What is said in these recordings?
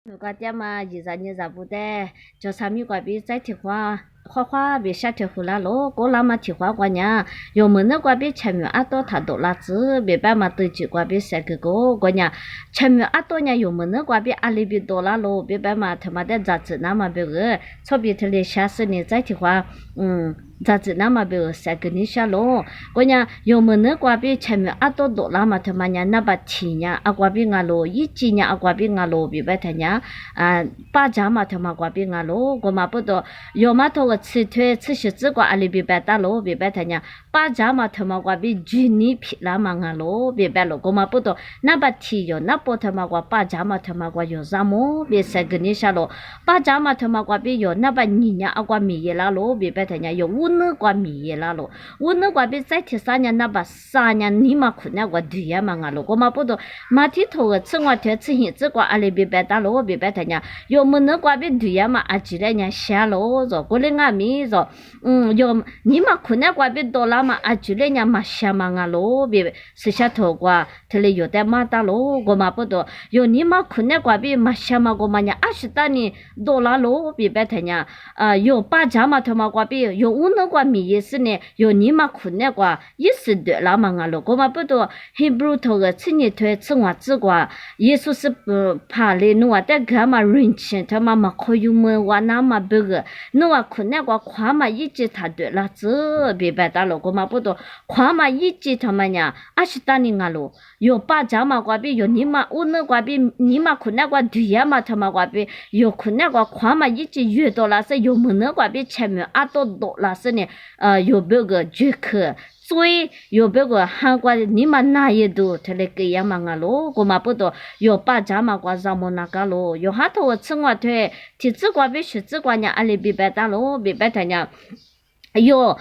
如果点嘛，20年不得，就啥米怪比在提花比下提胡啦咯，过那么提花过年，有么那怪比前面阿多他多啦子，别办嘛对起怪比三个过年，前面阿多年有么那怪比阿里比多啦咯，别办嘛他妈的杂志那么别个，错别他的下十年再提花，杂志那么别个三个你下咯，过年有么那怪比前面阿多啦嘛他妈年那把提年阿怪比阿咯，一几年阿怪比阿咯别办他年。把家嘛他妈挂比俺咯，我嘛不多，要么头个吃腿吃些子挂阿里别白打咯，别白他娘，把家嘛他妈挂比居你皮啦嘛俺咯，别白咯，我嘛不多，那把提哟，那不他妈挂把家嘛他妈挂有啥么，别三个你下咯，把家嘛他妈挂比哟，那把你娘阿挂米耶啦咯，别白他娘有我那挂米耶啦咯，我那挂比再提3年那把3年你嘛困难挂对呀嘛俺咯，我嘛不多，马蹄头个吃我腿吃些子挂阿里别白打咯，别白他娘。有么能挂别对呀嘛？啊，既然人下咯，着过来俺咪着，有你嘛困难挂别多了嘛？啊，既然人嘛下嘛俺咯，别是下头挂，他嘞有的嘛打咯，我嘛不多。有你嘛困难挂别嘛下嘛我嘛呢，20大呢多了咯，别白他呢，有把家嘛他嘛挂别，有我能挂米也是呢，有你嘛困难挂也是对了嘛俺咯，我嘛不多。还不如头个吃你腿吃我子挂，耶稣是不怕嘞，侬啊在干嘛？人情他妈妈可以么话那么别个，侬话困难个跨嘛一直他对了，这别白打了个嘛不多，跨嘛一直他妈呢，20大年啊咯，有把家嘛挂比有你嘛，我那挂比你嘛困难个对呀嘛他妈挂比有困难个跨嘛一直遇到了是有么那挂比前面阿多多了是呢，有别个绝客。所以有别个韩国你们那一度他那个样嘛个咯，我嘛不多有把家嘛挂上么那个咯，有哈头我吃我腿，提子挂比学子挂呢，阿里比白打咯，比白他呢。有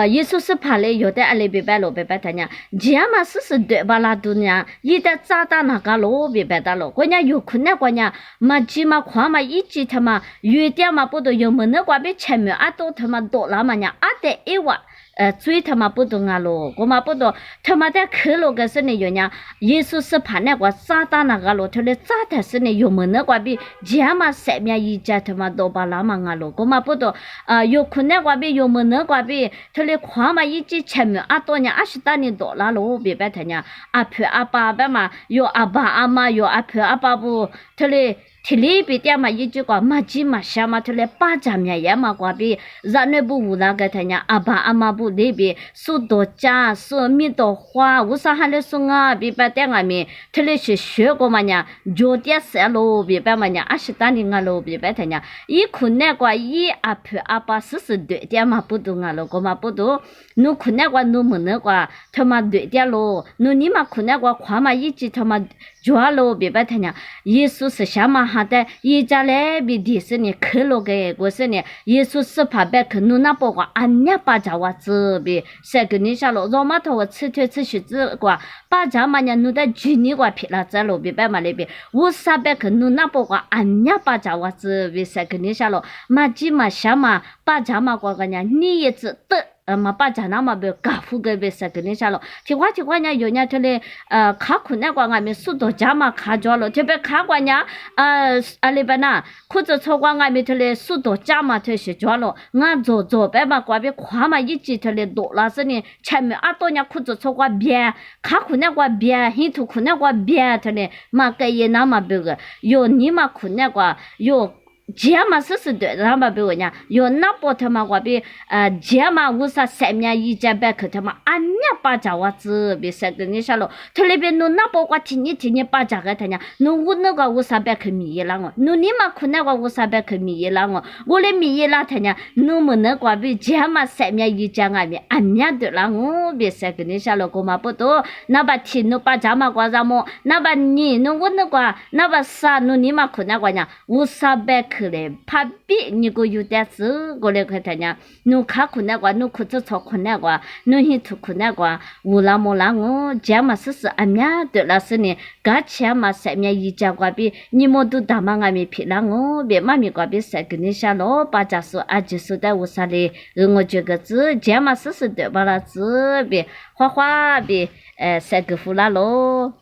耶稣是怕嘞，有的阿里别白罗别白他娘，这样嘛是对吧啦？都娘，一旦炸弹那个罗别白打罗，过年有困难过年，嘛鸡嘛宽嘛一鸡他妈，有点嘛不都有么那挂比前面阿多他妈多了嘛娘，阿得一万。最他妈不懂啊咯，我嘛不懂，他妈在克罗个是呢有呢，耶稣是怕那个炸弹那个咯，他的炸弹是呢有么那个比这样嘛上面一家他妈多巴拉嘛啊咯，我嘛不懂，有困难个比有么那个比，他的宽嘛一直前面多年20大年多了咯，别白他呢，阿婆阿爸爸嘛，有阿爸阿妈有阿婆阿爸不，他的。提里比点嘛，一句话嘛鸡嘛虾嘛，他来把家面也嘛挂比，让那不无那个他娘阿爸阿妈不那边说多家说米多花，为啥还来说啊？别把点外面，他来是学过嘛呢？脚点色咯，别把嘛呢，20大年啊咯，别把他娘一困难个一阿婆阿爸是对点嘛不懂啊咯，个嘛不懂，侬困难个侬么那个他妈对点咯，侬你嘛困难个夸嘛一直他妈。抓咯，别把他娘，耶稣是什么哈的？一家来比的是呢，克罗个，我是呢，耶稣是怕别克努那包个，俺娘把家娃子比，三个你下咯，让嘛头我吃腿吃血子个，把家嘛娘努的举你个皮了在咯，别白嘛那边，我啥别克努那包个，俺娘把家娃子比三个你下咯，嘛鸡嘛虾嘛，把家嘛个娘，你也知道。嘛把家那嘛别干活个别啥个你下咯，听话呢有呢这里卡困难个俺们速度加嘛卡着了，特别卡个呢阿里边呐，裤子穿个俺们这里速度加嘛这些着了，俺左边嘛挂边跨嘛一直这里多了是呢，前面多呢裤子穿个边卡困难个边，很多困难个边这里嘛个也那么别个，有你嘛困难个有。这嘛是对，他们比如讲，有那波他妈我比这嘛为啥上面一家白客他妈俺娘把家娃子比三个你下咯，他那边侬那波我听你把家个他娘，侬我那个为啥白客米啦我，侬你嘛可那个为啥白客米啦我来米啦他娘，侬么那个比这嘛上面一家俺们俺娘对啦我比三个你下咯，我嘛不多，那把听侬把家嘛过啥么，那把你侬我那个那把啥侬你嘛可那个呢，为啥白客嘞，怕比你个有点事，过来看他娘，侬卡困难个，侬裤子穿困难个，侬很土困难个，无啦么啦我，这嘛是俺们对了是呢，噶钱嘛上面一家个比，你么都大嘛俺们皮啦我，别妈咪个比三个你下咯，把家说啊就说的无啥嘞，我这个字，这嘛是对吧啦字别花花别三个胡啦咯。